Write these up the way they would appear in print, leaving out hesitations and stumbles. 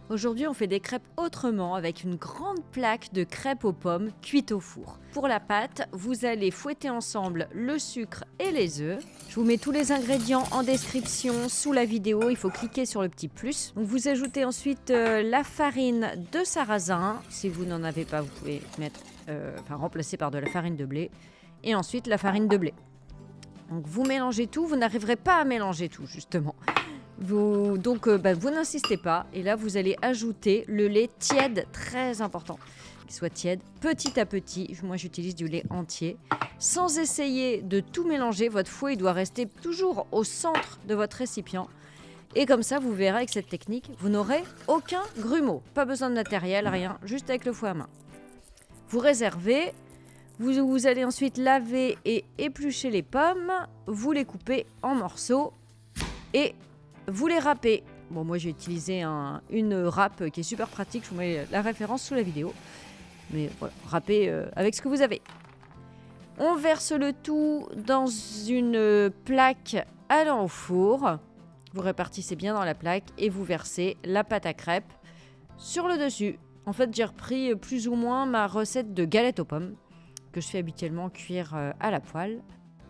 Aujourd'hui, on fait des crêpes autrement avec une grande plaque de crêpes aux pommes cuites au four. Pour la pâte, vous allez fouetter ensemble le sucre et les œufs. Je vous mets tous les ingrédients en description sous la vidéo, il faut cliquer sur le petit plus. Donc vous ajoutez ensuite la farine de sarrasin. Si vous n'en avez pas, vous pouvez remplacer par de la farine de blé. Et ensuite la farine de blé. Donc vous mélangez tout, vous n'arriverez pas à mélanger tout justement. Vous n'insistez pas et là vous allez ajouter le lait tiède, très important qu'il soit tiède, petit à petit. Moi j'utilise du lait entier, sans essayer de tout mélanger. Votre fouet il doit rester toujours au centre de votre récipient et comme ça vous verrez avec cette technique vous n'aurez aucun grumeau, pas besoin de matériel, rien, juste avec le fouet à main. Vous réservez, vous allez ensuite laver et éplucher les pommes, vous les coupez en morceaux et vous les râpez. Bon, moi j'ai utilisé une râpe qui est super pratique, je vous mets la référence sous la vidéo. Mais voilà, râpez avec ce que vous avez. On verse le tout dans une plaque allant au four. Vous répartissez bien dans la plaque et vous versez la pâte à crêpes sur le dessus. En fait, j'ai repris plus ou moins ma recette de galette aux pommes que je fais habituellement cuire à la poêle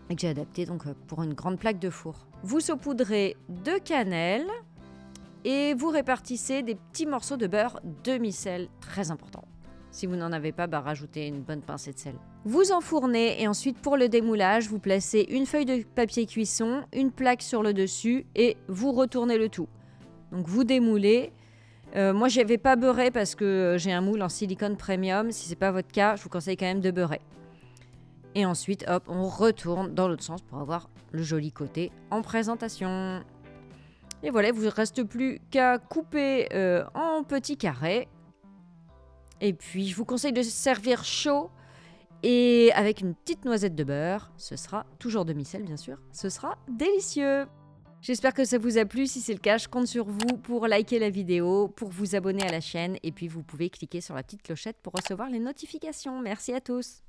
et que j'ai adapté donc pour une grande plaque de four. Vous saupoudrez de cannelle et vous répartissez des petits morceaux de beurre demi-sel, très important. Si vous n'en avez pas, rajoutez une bonne pincée de sel. Vous enfournez et ensuite pour le démoulage, vous placez une feuille de papier cuisson, une plaque sur le dessus et vous retournez le tout. Donc vous démoulez. Moi, je n'avais pas beurré parce que j'ai un moule en silicone premium. Si ce n'est pas votre cas, je vous conseille quand même de beurrer. Et ensuite, hop, on retourne dans l'autre sens pour avoir le joli côté en présentation. Et voilà, il ne vous reste plus qu'à couper en petits carrés. Et puis, je vous conseille de servir chaud et avec une petite noisette de beurre. Ce sera toujours demi-sel, bien sûr. Ce sera délicieux. J'espère que ça vous a plu. Si c'est le cas, je compte sur vous pour liker la vidéo, pour vous abonner à la chaîne. Et puis, vous pouvez cliquer sur la petite clochette pour recevoir les notifications. Merci à tous.